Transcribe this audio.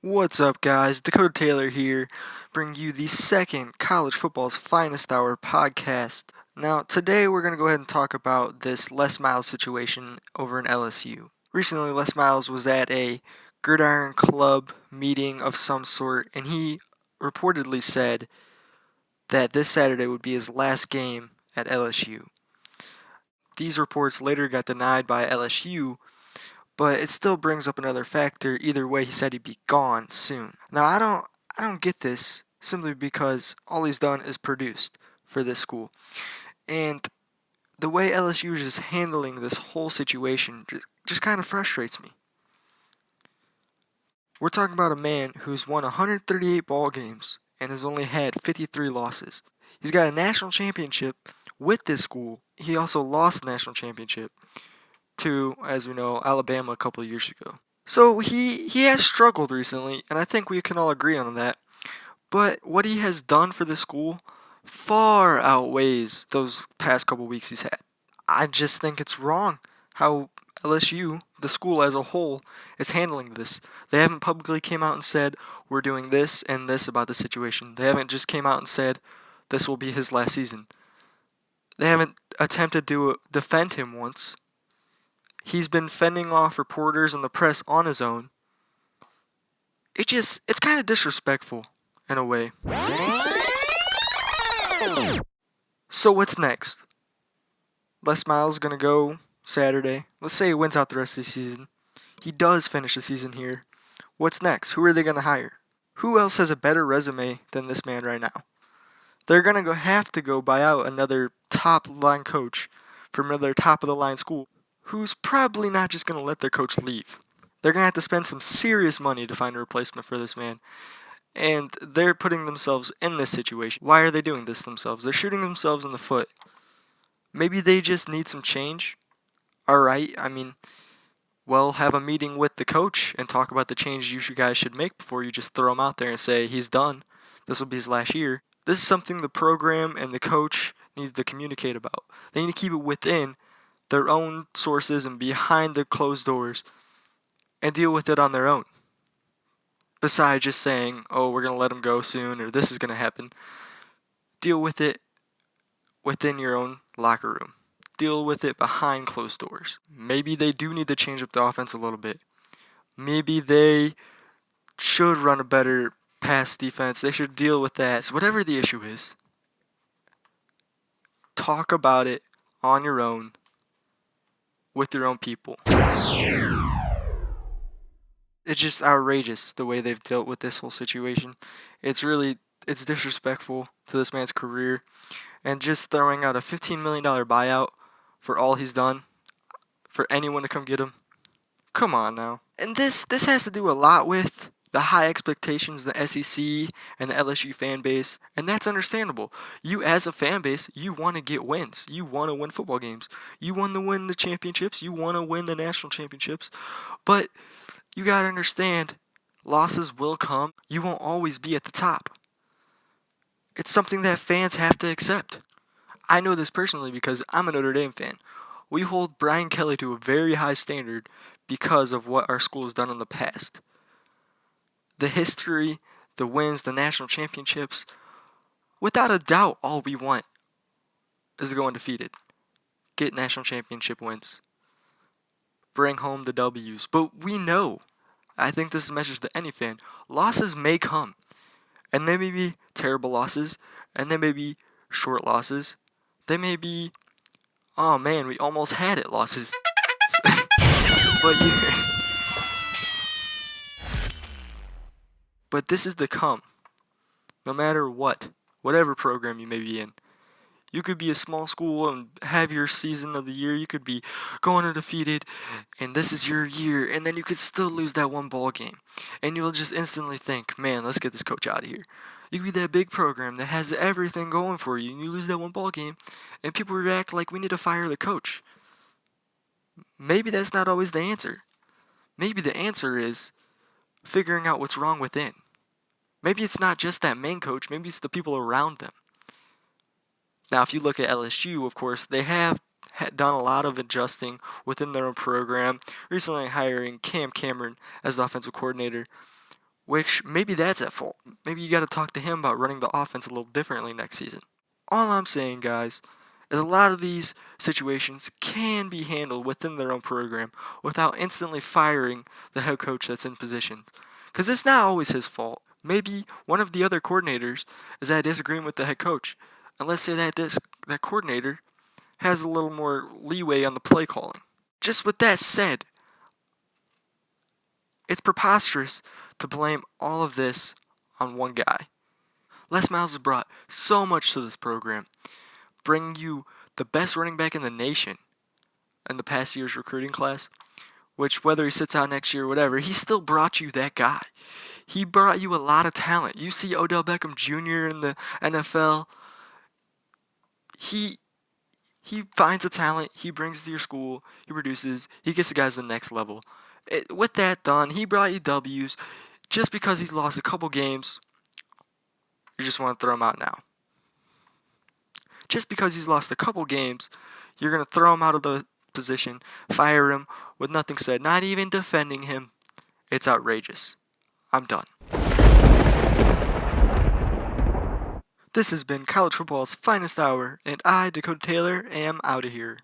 What's up, guys? Dakota Taylor here, bringing you the second College Football's Finest Hour podcast. Now, today we're going to go ahead and talk about this Les Miles situation over in LSU. Recently, Les Miles was at a Gridiron Club meeting of some sort, and he reportedly said that this Saturday would be his last game at LSU. These reports later got denied by LSU, but it still brings up another factor. Either way, he said he'd be gone soon. Now, I don't get this simply because all he's done is produced for this school. And the way LSU is just handling this whole situation just kind of frustrates me. We're talking about a man who's won 138 ball games and has only had 53 losses. He's got a national championship with this school. He also lost the national championship to, as we know, Alabama a couple of years ago. So he has struggled recently, and I think we can all agree on that. But what he has done for the school far outweighs those past couple weeks he's had. I just think it's wrong how LSU, the school as a whole, is handling this. They haven't publicly came out and said, we're doing this and this about the situation. They haven't just came out and said, this will be his last season. They haven't attempted to defend him once. He's been fending off reporters and the press on his own. It's kind of disrespectful in a way. So what's next? Les Miles is going to go Saturday. Let's say he wins out the rest of the season. He does finish the season here. What's next? Who are they going to hire? Who else has a better resume than this man right now? They're going to have to go buy out another top-line coach from another top-of-the-line school who's probably not just going to let their coach leave. They're going to have to spend some serious money to find a replacement for this man. And they're putting themselves in this situation. Why are they doing this themselves? They're shooting themselves in the foot. Maybe they just need some change. Alright, have a meeting with the coach and talk about the changes you guys should make before you just throw him out there and say, he's done. This will be his last year. This is something the program and the coach needs to communicate about. They need to keep it within their own sources and behind the closed doors and deal with it on their own. Besides just saying, oh, we're going to let him go soon or this is going to happen. Deal with it within your own locker room. Deal with it behind closed doors. Maybe they do need to change up the offense a little bit. Maybe they should run a better pass defense. They should deal with that. So whatever the issue is, talk about it on your own with your own people. It's just outrageous the way they've dealt with this whole situation. It's disrespectful to this man's career. And just throwing out a $15 million buyout for all he's done, for anyone to come get him. Come on now. And this has to do a lot with the high expectations the SEC and the LSU fan base, and that's understandable. You as a fan base, you want to get wins. You want to win football games. You want to win the championships. You want to win the national championships. But you got to understand, losses will come. You won't always be at the top. It's something that fans have to accept. I know this personally because I'm a Notre Dame fan. We hold Brian Kelly to a very high standard because of what our school has done in the past. The history, the wins, the national championships. Without a doubt, all we want is to go undefeated. Get national championship wins. Bring home the W's. But we know, I think this is a message to any fan, losses may come. And they may be terrible losses, and they may be short losses. They may be, oh man, we almost had it losses. But this is to come. No matter what, whatever program you may be in. You could be a small school and have your season of the year. You could be going undefeated, and this is your year, and then you could still lose that one ball game. And you'll just instantly think, man, let's get this coach out of here. You could be that big program that has everything going for you, and you lose that one ball game, and people react like we need to fire the coach. Maybe that's not always the answer. Maybe the answer is figuring out what's wrong within. Maybe it's not just that main coach, maybe it's the people around them. Now, if you look at LSU, of course, they have done a lot of adjusting within their own program, recently hiring Cam Cameron as the offensive coordinator, which maybe that's at fault. Maybe you got to talk to him about running the offense a little differently next season. All I'm saying, guys, is a lot of these situations can be handled within their own program without instantly firing the head coach that's in position. Because it's not always his fault. Maybe one of the other coordinators is at disagreeing with the head coach. And let's say that coordinator has a little more leeway on the play calling. Just with that said, it's preposterous to blame all of this on one guy. Les Miles has brought so much to this program, bringing you the best running back in the nation in the past year's recruiting class, which whether he sits out next year or whatever, he still brought you that guy. He brought you a lot of talent. You see Odell Beckham Jr. in the NFL. He finds a talent, he brings it to your school, he produces, he gets the guys to the next level. With that done, he brought you W's. Just because he's lost a couple games, you just want to throw him out now. Just because he's lost a couple games, you're going to throw him out of the position, fire him with nothing said, not even defending him. It's outrageous. I'm done. This has been college football's finest hour, and I, Dakota Taylor, am out of here.